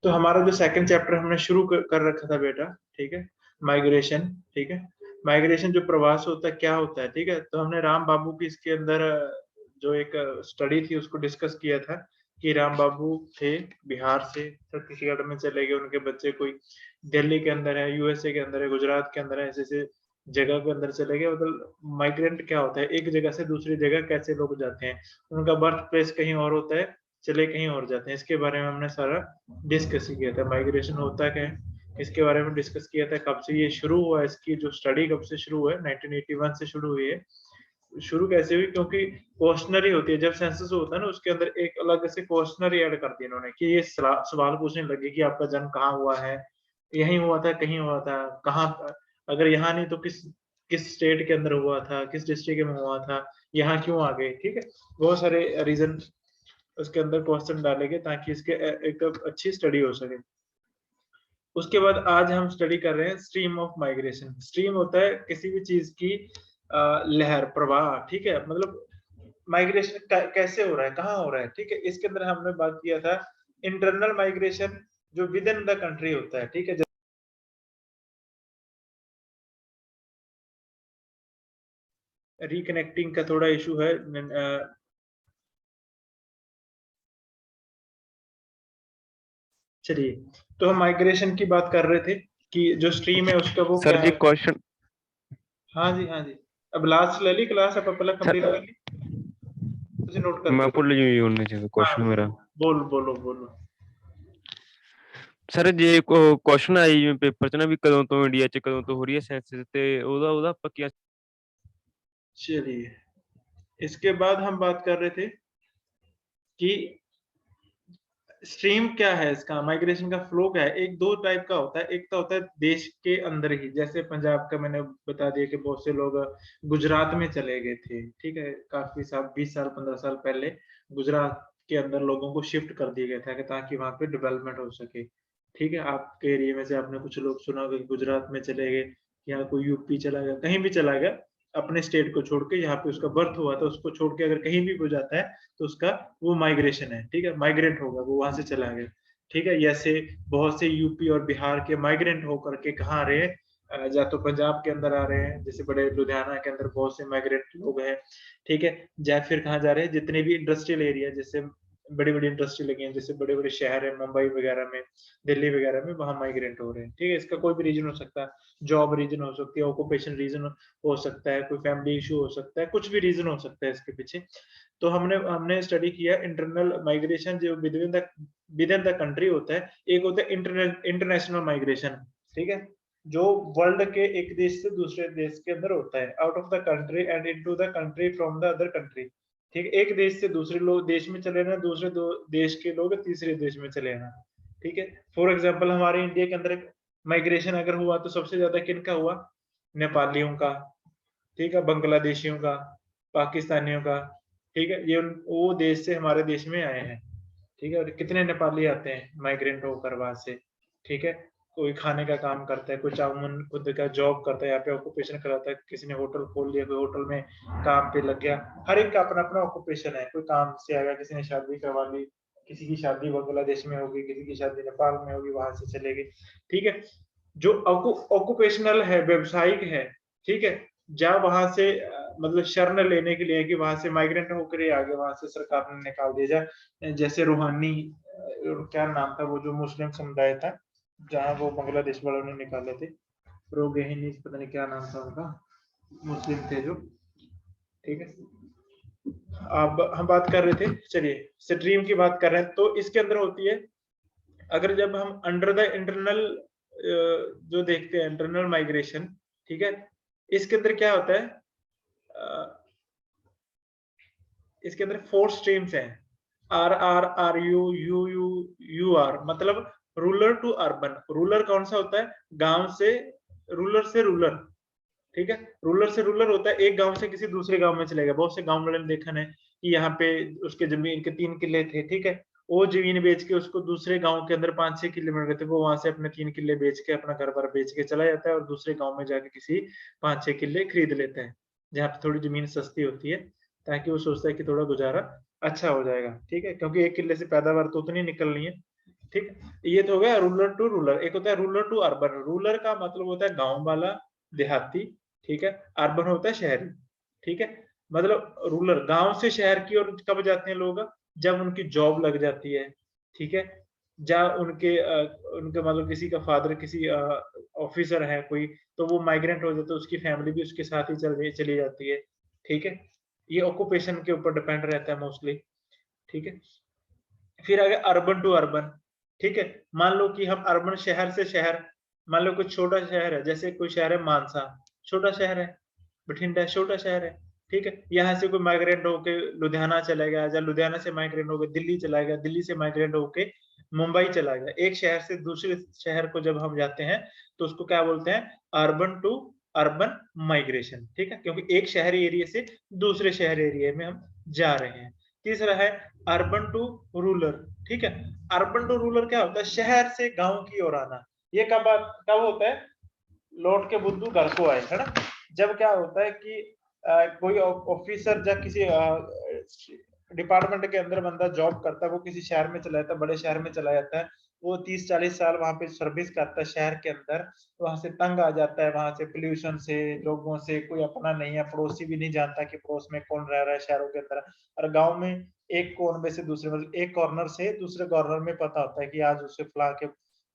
तो हमारा जो सेकंड चैप्टर हमने शुरू कर रखा था बेटा, ठीक है, माइग्रेशन, ठीक है। माइग्रेशन जो प्रवास होता है क्या होता है, ठीक है। तो हमने राम बाबू की इसके अंदर जो एक स्टडी थी उसको डिस्कस किया था कि राम बाबू थे, बिहार से छत्तीसगढ़ में चले गए, उनके बच्चे कोई दिल्ली के अंदर है, यूएसए के अंदर है, गुजरात के अंदर है, ऐसे ऐसे जगह के अंदर चले गए। मतलब माइग्रेंट क्या होता है, एक जगह से दूसरी जगह कैसे लोग जाते हैं, उनका बर्थ प्लेस कहीं और होता है, चले कहीं और जाते हैं, इसके बारे में हमने सारा डिस्कस किया था। माइग्रेशन होता क्या है इसके बारे में डिस्कस किया था, कब से ये शुरू हुआ, इसकी जो स्टडी कब से शुरू हुआ है, 1981 से शुरू हुई है। शुरू कैसे हुई, क्योंकि क्वेश्चनरी होती है, जब सेंसस होता है ना उसके अंदर एक अलग से क्वेश्चनरी ऐड कर दिया इन्होंने कि ये सवाल पूछने लगे कि आपका जन्म कहाँ हुआ है, यहीं हुआ था, कहीं हुआ था, कहाँ, अगर यहाँ नहीं तो किस किस स्टेट के अंदर हुआ था, किस डिस्ट्रिक्ट में हुआ था, यहाँ क्यों आ गए, ठीक है। बहुत सारे रीजन उसके अंदर क्वेश्चन डाले गए ताकि इसके एक अच्छी स्टडी हो सके। उसके बाद आज हम स्टडी कर रहे हैं स्ट्रीम ऑफ माइग्रेशन। स्ट्रीम होता है किसी भी चीज की लहर, प्रवाह, ठीक है। मतलब माइग्रेशन कैसे हो रहा है, कहाँ हो रहा है, ठीक है। इसके अंदर हमने बात किया था इंटरनल माइग्रेशन जो विद इन द कंट्री होता है, ठीक है। रिकनेक्टिंग का थोड़ा इशू है, चलिए। तो हम माइग्रेशन की बात कर रहे थे कि जो स्ट्रीम है उसका वो सर क्या जी है। क्वेश्चन। हाँ जी, हाँ जी। अब लास्ट ले ली क्लास, अब पहले कंप्लीट सर कर ली, तुझे नोट कर मैं दो। भुल जी होने चाहिए हाँ, क्वेश्चन मेरा। बोलो बोलो बोलो। ਸਰ ਜੇ ਕੁਐਸਚਨ ਆਈ ਜਿਵੇਂ ਪੇਪਰ 'ਚ ਨਾ ਵੀ ਕਦੋਂ ਤੋਂ ਇੰਡੀਆ 'ਚ ਕਦੋਂ ਤੋਂ ਹੋ ਰਹੀ ਹੈ ਸੈਂਸਸ ਤੇ ਉਹਦਾ ਪੱਕੀਆਂ। चलिए, इसके बाद हम बात कर रहे थे कि स्ट्रीम क्या है, इसका माइग्रेशन का फ्लो क्या है। एक दो टाइप का होता है, एक तो होता है देश के अंदर ही, जैसे पंजाब का मैंने बता दिया कि बहुत से लोग गुजरात में चले गए थे, ठीक है। काफी साल, 20 साल 15 साल पहले गुजरात के अंदर लोगों को शिफ्ट कर दिया गया था कि ताकि वहां पे डेवलपमेंट हो सके, ठीक है। आपके एरिया में से आपने कुछ लोग सुना होगा कि गुजरात में चले गए, या कोई यूपी चला गया, कहीं भी चला गया, अपने स्टेट को छोड़ के, यहाँ पे उसका बर्थ हुआ था उसको छोड़ के अगर कहीं भी हो जाता है तो उसका वो माइग्रेशन है, ठीक है। माइग्रेंट होगा, वो वहां से चला गया, ठीक है। जैसे बहुत से यूपी और बिहार के माइग्रेंट होकर के कहाँ आ रहे हैं, या तो पंजाब के अंदर आ रहे हैं, जैसे बड़े लुधियाना के अंदर बहुत से माइग्रेंट लोग हैं, ठीक है। या फिर कहाँ जा रहे हैं, जितने भी इंडस्ट्रियल एरिया, जैसे बड़ी बड़ी इंडस्ट्री लगी हैं, जैसे बड़े बड़े शहर है, मुंबई वगैरह में, दिल्ली वगैरह में, वहां माइग्रेंट हो रहे हैं, ठीक है। इसका कोई भी रीजन हो सकता है, जॉब रीजन हो सकती है, ऑक्यूपेशन रीजन हो सकता है, कोई फैमिली इशू हो सकता है, कुछ भी रीजन हो सकता है इसके पीछे। तो हमने हमने स्टडी किया इंटरनल माइग्रेशन जो विद इन द कंट्री होता है, एक होता है इंटरनेशनल माइग्रेशन, ठीक है, जो वर्ल्ड के एक देश से दूसरे देश के अंदर होता है, out of the country and into the country from the other country, ठीक है। एक देश से दूसरे लोग देश में चले जाना, दूसरे दो देश के लोग तीसरे देश में चले जाना, ठीक है। फॉर एग्जाम्पल हमारे इंडिया के अंदर माइग्रेशन अगर हुआ तो सबसे ज्यादा किनका हुआ, नेपालियों का, ठीक है, बांग्लादेशियों का, पाकिस्तानियों का, ठीक है। ये वो देश से हमारे देश में आए हैं, ठीक है। और कितने नेपाली आते हैं माइग्रेंट होकर वहां से, ठीक है। कोई खाने का काम करता है, कोई चाउमन खुद का जॉब करता है, यहाँ पे ऑक्यूपेशन कराता है, किसी ने होटल खोल लिया, कोई होटल में काम पे लग गया। हर एक का अपना अपना ऑक्यूपेशन है, कोई काम से आएगा, किसी ने शादी करवा ली, किसी की शादी बांग्लादेश में होगी, किसी की शादी नेपाल में होगी, वहां से चलेगी, ठीक है। जो ऑक्यूपेशनल है, व्यवसायिक है, ठीक है, जहाँ वहां से मतलब शरण लेने के लिए कि वहां से माइग्रेंट होकर ही आगे वहां से सरकार ने निकाल दिया जाए। जैसे रूहानी, क्या नाम था वो जो मुस्लिम समुदाय था, जहाँ वो बांग्लादेश वालों ने निकाले थे, रोगेहिनी, पता नहीं क्या नाम था उनका, मुस्लिम थे जो, ठीक है। अब हम बात कर रहे थे, चलिए स्ट्रीम की बात कर रहे हैं, तो इसके अंदर होती है, अगर जब हम अंडर द इंटरनल जो देखते हैं इंटरनल माइग्रेशन, ठीक है, इसके अंदर क्या होता है, इसके अंदर 4 स्ट्रीम्स हैं, R R R U U U U R, मतलब रूरल टू अर्बन। रूरल कौन सा होता है, गांव से, रूरल से रूरल, ठीक है। रूरल से रूरल होता है एक गांव से किसी दूसरे गांव में चलेगा। बहुत से गांव वाले ने देखा है कि यहाँ पे उसके जमीन के 3 किले थे, ठीक है, वो जमीन बेच के उसको दूसरे गांव के अंदर 5-6 किले मिल गए थे, वो वहां से अपने 3 किले बेच के अपना घर बार बेच के चला जाता है और दूसरे गांव में जाके किसी 5-6 किले खरीद लेता है, जहाँ पे थोड़ी जमीन सस्ती होती है, ताकि वो सोचता है कि थोड़ा गुजारा अच्छा हो जाएगा, ठीक है, क्योंकि 1 किले से पैदावार तो उतनी निकलनी है, ठीक है, ये तो हो गया रूरल टू रूरल। एक होता है रूरल टू अर्बन। रूरल का मतलब होता है गांव वाला, देहाती, ठीक है। अर्बन होता है शहरी, ठीक है। मतलब रूरल गांव से शहर की ओर कब जाते हैं लोग, जब उनकी जॉब लग जाती है, ठीक है। जहाँ उनके मतलब किसी का फादर किसी ऑफिसर है कोई, तो वो माइग्रेंट हो जाता है, उसकी फैमिली भी उसके साथ ही चली जाती है, ठीक है। ये ऑक्यूपेशन के ऊपर डिपेंड रहता है मोस्टली, ठीक है। फिर आ गया अर्बन टू अर्बन, ठीक है। मान लो कि हम अर्बन शहर से शहर, मान लो कोई छोटा शहर है, जैसे कोई शहर है मानसा, छोटा शहर है। बठिंडा छोटा शहर है, ठीक है। यहाँ से कोई माइग्रेंट होके लुधियाना चला गया, या लुधियाना से माइग्रेंट होकर दिल्ली चला गया, दिल्ली से माइग्रेंट होके मुंबई चला गया। एक शहर से दूसरे शहर को जब हम जाते हैं तो उसको क्या बोलते हैं, अर्बन टू अर्बन माइग्रेशन, ठीक है। क्योंकि एक शहरी एरिया से दूसरे शहरी एरिया में हम जा रहे हैं। तीसरा है अर्बन टू रूरल, ठीक है। अर्बन टू रूरल क्या होता है, शहर से गांव की ओर आना। ये कब होता है, लौट के बुद्धू घर को आए, है ना। जब क्या होता है कि कोई ऑफिसर या किसी डिपार्टमेंट के अंदर बंदा जॉब करता है, वो किसी शहर में चला जाता है, बड़े शहर में चला जाता है। वो 30-40 साल वहां पे सर्विस करता है शहर के अंदर, वहां से तंग आ जाता है, वहां से पोल्यूशन से, लोगों से, कोई अपना नहीं है, पड़ोसी भी नहीं जानता कि पड़ोस में कौन रह रहा है शहरों के अंदर। और गांव में एक कोन में से दूसरे, मतलब एक कॉर्नर से दूसरे कॉर्नर में पता होता है कि आज उससे फला के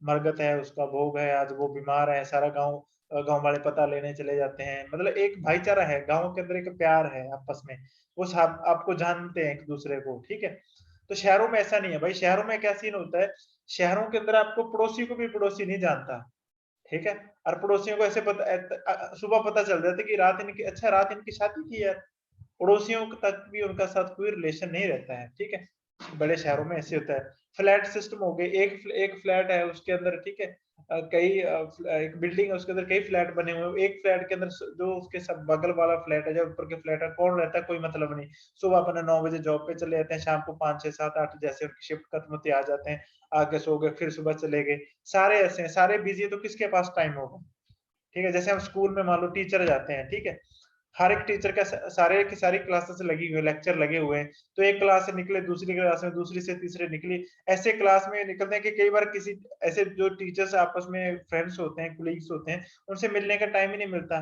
मरगत है, उसका भोग है, आज वो बीमार है। सारा गांव वाले पता लेने चले जाते हैं। मतलब एक भाईचारा है गांव के अंदर, एक प्यार है आपस में, वो सब आपको जानते हैं एक दूसरे को, ठीक है। तो शहरों में ऐसा नहीं है भाई। शहरों में क्या सीन होता है, शहरों के अंदर आपको पड़ोसी को भी पड़ोसी नहीं जानता, ठीक है। और पड़ोसियों को ऐसे सुबह पता चल जाता है कि रात इनकी शादी थी यार। पड़ोसियों तक भी उनका साथ कोई रिलेशन नहीं रहता है, ठीक है। बड़े शहरों में ऐसे होता है। फ्लैट सिस्टम हो गए, एक फ्लैट है उसके अंदर, ठीक है। एक बिल्डिंग है उसके अंदर कई फ्लैट बने हुए हैं। एक फ्लैट के अंदर जो उसके सब बगल वाला फ्लैट है, जो ऊपर के फ्लैट है, कौन रहता है कोई मतलब नहीं। सुबह अपने 9 बजे जॉब पे चले जाते हैं, शाम को 5 6 7 8 जैसे उनकी शिफ्ट खत्म होती आ जाते हैं, आके सो गए, फिर सुबह चले गए। सारे ऐसे हैं, सारे बिजी है, तो किसके पास टाइम होगा, ठीक है। जैसे हम स्कूल में मान लो टीचर जाते हैं, ठीक है। हर एक टीचर का सारे की सारी क्लासेस लगी हुई, लेक्चर लगे हुए हैं। तो एक क्लास से निकले दूसरी क्लास में, दूसरी से तीसरे निकली, ऐसे क्लास में निकलते हैं कि कई बार किसी ऐसे जो टीचर्स आपस में फ्रेंड्स होते हैं, कोलीग्स होते हैं, उनसे मिलने का टाइम ही नहीं मिलता।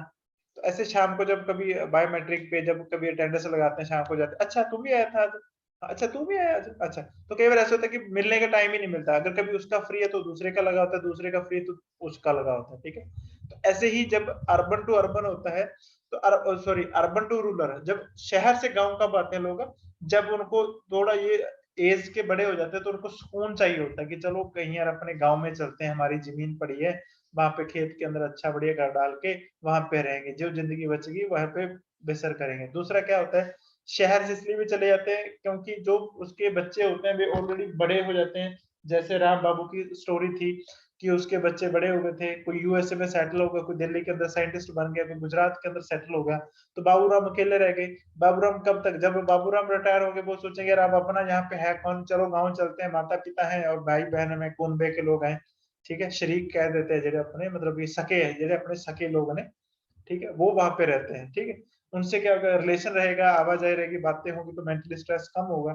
तो ऐसे शाम को जब कभी बायोमेट्रिक पे जब कभी अटेंडेंस लगाते हैं, शाम को जाते हैं, अच्छा तुम भी आया था आज, अच्छा तू भी आया आज, अच्छा। तो कई बार ऐसा होता है कि मिलने का टाइम ही नहीं मिलता। अगर कभी उसका फ्री है तो दूसरे का लगा होता है, दूसरे का फ्री तो उसका लगा होता है, ठीक है। तो ऐसे ही जब अर्बन टू अर्बन होता है, तो सॉरी अर्बन टू रूरल, जब शहर से गांव कब आते हैं लोग, जब उनको थोड़ा ये एज के बड़े हो जाते हैं, तो उनको सुकून चाहिए होता है कि चलो कहीं यार अपने गांव में चलते हैं, हमारी जमीन पड़ी है, वहां पे खेत के अंदर अच्छा बढ़िया घर डाल के वहां पे रहेंगे, जो जिंदगी बचेगी वहां पे बसर करेंगे। दूसरा क्या होता है, शहर से इसलिए भी चले जाते हैं क्योंकि जो उसके बच्चे होते हैं वे ऑलरेडी बड़े हो जाते हैं। जैसे राम बाबू की स्टोरी थी कि उसके बच्चे बड़े हो गए थे, कोई यूएसए में सेटल हो गया, कोई दिल्ली के अंदर साइंटिस्ट बन गया, कोई गुजरात के अंदर सेटल हो गया। तो बाबूराम अकेले रह गए। बाबूराम कब तक, जब बाबूराम रिटायर हो गए, वो सोचेंगे यार अब अपना यहाँ पे है कौन, चलो गाँव चलते हैं, माता पिता है और भाई बहन में कुनबे के लोग हैं, ठीक है। शरीक कह देते हैं जेडे अपने, मतलब ये सके है, जेडे अपने सके लोग ने, ठीक है, वो वहां पे रहते हैं, ठीक है। उनसे क्या होगा, रिलेशन रहेगा, आवाजाही रहेगी, बातें होंगी, तो मेंटल स्ट्रेस कम होगा।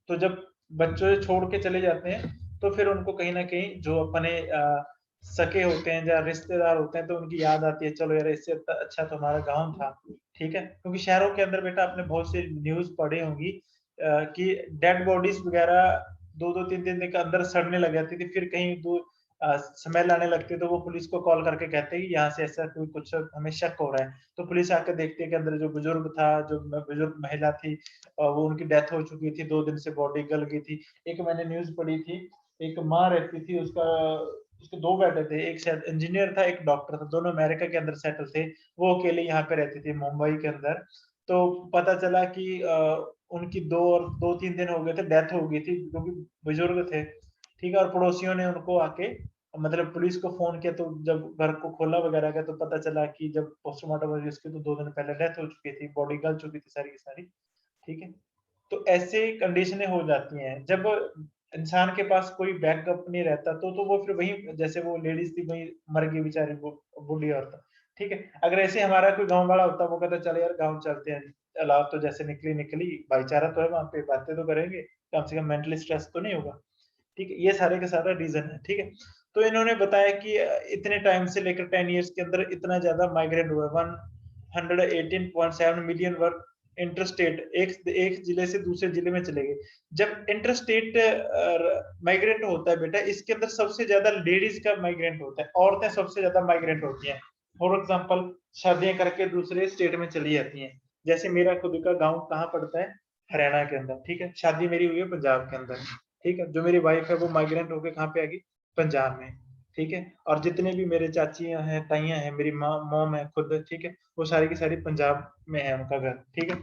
तो जब बच्चे छोड़ के चले जाते हैं, तो फिर उनको कहीं ना कहीं जो अपने सके होते हैं या रिश्तेदार होते हैं, तो उनकी याद आती है, चलो यार इससे अच्छा तो हमारा गांव था, ठीक है। क्योंकि शहरों के अंदर बेटा आपने बहुत सी न्यूज पढ़ी होंगी कि डेड बॉडीज वगैरह 2-2 3 दिन के अंदर सड़ने लग जाती थी, फिर कहीं स्मेल आने लगती है, तो वो पुलिस को कॉल करके कहते हैं कि यहाँ से ऐसा कोई कुछ हमें शक हो रहा है। तो पुलिस आकर देखती है कि अंदर जो बुजुर्ग था, जो बुजुर्ग महिला थी, वो उनकी डेथ हो चुकी थी, 2 दिन से बॉडी गल गई थी। एक मैंने न्यूज पढ़ी थी, एक माँ रहती थी, उसके 2 बेटे थे, एक शायद इंजीनियर था, एक डॉक्टर था, दोनों अमेरिका के अंदर सेटल थे। वो अकेले यहाँ पे रहती थी मुंबई के अंदर। तो पता चला कि उनकी 2 और 2-3 दिन हो गए थे, डेथ हो गई थी, क्योंकि बुजुर्ग थे, ठीक है। और पड़ोसियों ने उनको आके मतलब पुलिस को फोन किया, तो जब घर को खोला वगैरह गया, तो पता चला कि जब पोस्टमार्टम हुई उसकी, तो 2 दिन पहले डेथ हो चुकी थी, बॉडी गल चुकी थी सारी की सारी, ठीक है। तो ऐसे कंडीशनें हो जाती हैं जब इंसान के पास कोई बैकअप नहीं रहता, तो वो फिर वही, जैसे वो लेडीज थी वही मर गई बेचारी, वो बूढ़ी औरत, ठीक है। अगर ऐसे हमारा कोई गांव वाला होता, वो कहता चल यार गांव चलते हैं, अलाव तो जैसे निकली निकली, भाईचारा तो है वहां पे, बातें तो करेंगे, कम से कम मेंटली स्ट्रेस तो नहीं होगा। ठीक है, ये सारे का सारा रीजन है। ठीक है, तो इन्होंने बताया कि इतने टाइम से लेकर 10 इयर्स के अंदर इतना ज्यादा माइग्रेंट हुआ, 118.7 मिलियन वर्क इंटरस्टेट, एक जिले से दूसरे जिले में चले गए। जब इंटरस्टेट माइग्रेंट होता है बेटा, इसके अंदर सबसे ज्यादा लेडीज का माइग्रेंट होता है, औरतें सबसे ज्यादा माइग्रेंट होती हैं। फॉर एग्जाम्पल, शादियां करके दूसरे स्टेट में चली जाती हैं। जैसे मेरा खुद का गांव कहाँ पड़ता है, हरियाणा के अंदर। ठीक है, शादी मेरी हुई है पंजाब के अंदर। ठीक है, जो मेरी वाइफ है वो माइग्रेंट होकर कहाँ पे आ गई, पंजाब में। ठीक है, और जितने भी मेरे चाचियां हैं, ताइयां हैं, मेरी माँ मॉम है खुद, ठीक है, वो सारी की सारी पंजाब में है उनका घर। ठीक है,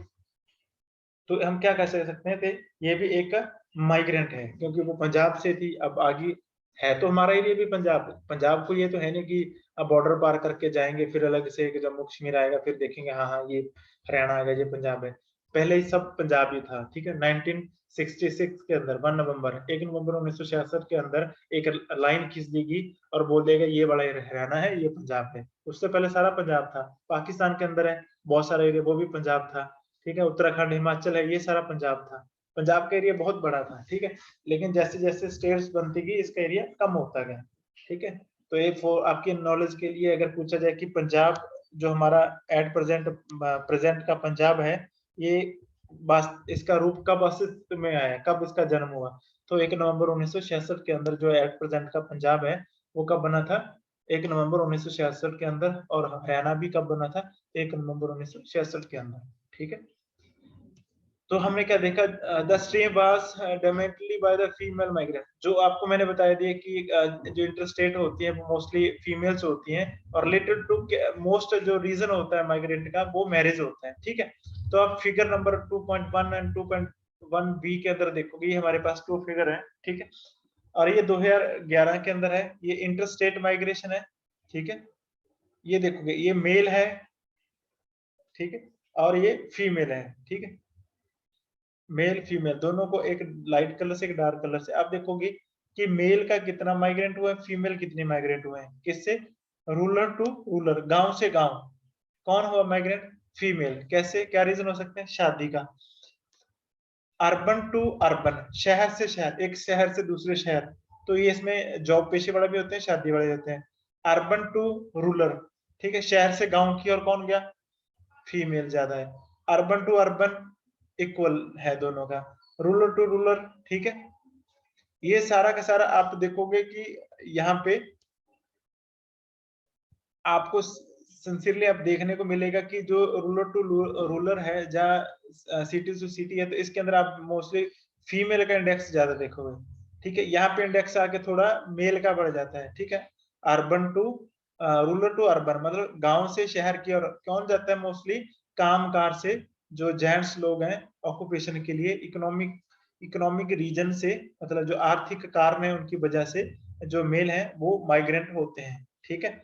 तो हम क्या कह सकते हैं थे, ये भी एक माइग्रेंट है, क्योंकि वो पंजाब से थी, अब आगे है तो हमारा एरिया भी पंजाब। पंजाब को ये तो है नहीं कि अब बॉर्डर पार करके जाएंगे फिर अलग से जम्मू कश्मीर आएगा फिर देखेंगे हाँ हाँ ये हरियाणा आ गया, ये पंजाब है। पहले ही सब पंजाब ही था। ठीक है, 1966 के अंदर 1 नवंबर 1966 के अंदर एक लाइन खींच देगी और बोल देगा ये बड़ा हरियाणा है, ये पंजाब है। उससे पहले सारा पंजाब था। पाकिस्तान के अंदर है बहुत सारा एरिया, वो भी पंजाब था। ठीक है, उत्तराखंड, हिमाचल है, ये सारा पंजाब था। पंजाब का एरिया बहुत बड़ा था। ठीक है, लेकिन जैसे जैसे स्टेट्स बनती गई इसका एरिया कम होता गया। ठीक है, तो ये आपकी नॉलेज के लिए अगर पूछा जाए कि पंजाब जो हमारा एट प्रेजेंट का पंजाब है, ये इसका रूप कब अस्तित्व में आया, कब इसका जन्म हुआ, तो 1 नवंबर 1966 के अंदर जो एट प्रेजेंट का पंजाब है वो कब बना था, 1 नवंबर 1966 के अंदर। और हरियाणा भी कब बना था, 1 नवंबर 1966 के अंदर। ठीक है, तो हमने क्या देखा, the stream was डोमिनेटली by the female migrant. जो आपको मैंने बताया दिया कि जो इंटरस्टेट होती है वो मोस्टली फीमेल्स होती हैं, और रिलेटेड टू मोस्ट जो रीजन होता है माइग्रेंट का वो मैरिज होता है। ठीक है, तो आप फिगर नंबर 2.1 एंड 2.1 बी के अंदर देखोगे, ये हमारे पास 2 फिगर है। ठीक है, और ये 2011 के अंदर है, ये इंटरस्टेट माइग्रेशन है। ठीक है, ये देखोगे ये मेल है। ठीक है, और ये फीमेल है। ठीक है, मेल फीमेल दोनों को, एक लाइट कलर से एक डार्क कलर से। आप देखोगे कि मेल का कितना माइग्रेंट हुआ है, फीमेल कितने माइग्रेंट हुए हैं, किससे, रूरल टू रूरल, गांव से गांव। कौन हुआ माइग्रेंट, फीमेल। कैसे, क्या रीजन हो सकते हैं, शादी का। अर्बन टू अर्बन, शहर से शहर, एक शहर से दूसरे शहर, तो ये इसमें जॉब पेशे वाले भी होते हैं, शादी वाले होते हैं। अर्बन टू रूरल, ठीक है, शहर से गांव की, और कौन गया, फीमेल ज्यादा है। अर्बन टू अर्बन इक्वल है दोनों का, रूरल टू रूरल। ठीक है, ये सारा का सारा आप देखोगे कि यहाँ पे आपको सिंसियरली आप देखने को मिलेगा कि जो रूरल टू रूरल है, जहाँ सिटी टू सिटी है, तो इसके अंदर आप मोस्टली फीमेल का इंडेक्स ज्यादा देखोगे। ठीक है, यहाँ पे इंडेक्स आके थोड़ा मेल का बढ़ जाता है। ठीक है, urban to rural to urban, मतलब गांव से शहर की। और कौन जाता है मोस्टली, काम कार से, जो जेंट्स लोग हैं ऑक्यूपेशन के लिए, इकोनॉमिक रीजन से, मतलब जो आर्थिक कारण है उनकी वजह से जो मेल है वो माइग्रेंट होते हैं। ठीक है,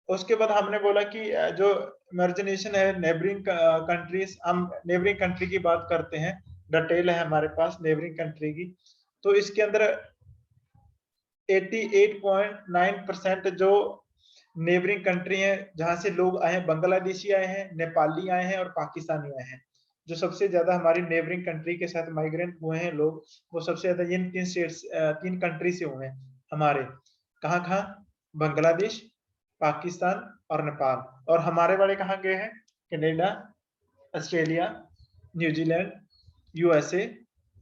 उसके बाद हमने बोला कि जो इमर्जिनेशन है नेबरिंग कंट्रीज, हम नेबरिंग कंट्री की बात करते हैं, डिटेल है हमारे पास नेबरिंग कंट्री की। तो इसके अंदर 88.9% जो नेबरिंग कंट्री है जहां से लोग आए हैं, बांग्लादेशी आए हैं, नेपाली आए हैं और पाकिस्तानी आए हैं। जो सबसे ज्यादा हमारी नेबरिंग कंट्री के साथ माइग्रेंट हुए हैं लोग, वो सबसे ज्यादा इन 3 कंट्री से हुए हैं हमारे। कहाँ कहाँ, बांग्लादेश, पाकिस्तान और नेपाल। और हमारे वाले कहाँ गए हैं, कनाडा, ऑस्ट्रेलिया, न्यूजीलैंड, यूएसए।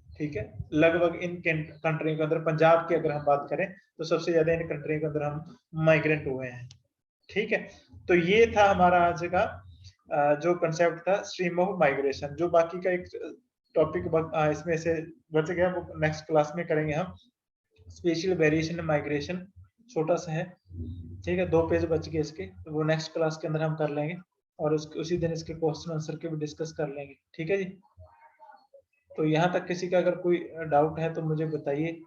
ठीक है, लगभग इन कंट्री के अंदर, पंजाब की अगर हम बात करें तो सबसे ज्यादा इन कंट्री के अंदर हम माइग्रेंट हुए हैं। ठीक है, तो ये था हमारा आज का जो कंसेप्ट था, स्ट्रीम ऑफ माइग्रेशन। जो बाकी का एक टॉपिक इसमें से बच गया वो नेक्स्ट क्लास में करेंगे हम। स्पेशल वेरिएशन माइग्रेशन छोटा सा है। ठीक है, 2 पेज बच गए इसके, तो वो नेक्स्ट क्लास के अंदर हम कर लेंगे, और उसी दिन इसके क्वेश्चन आंसर के भी डिस्कस कर लेंगे। ठीक है जी, तो यहाँ तक किसी का अगर कोई डाउट है तो मुझे बताइए।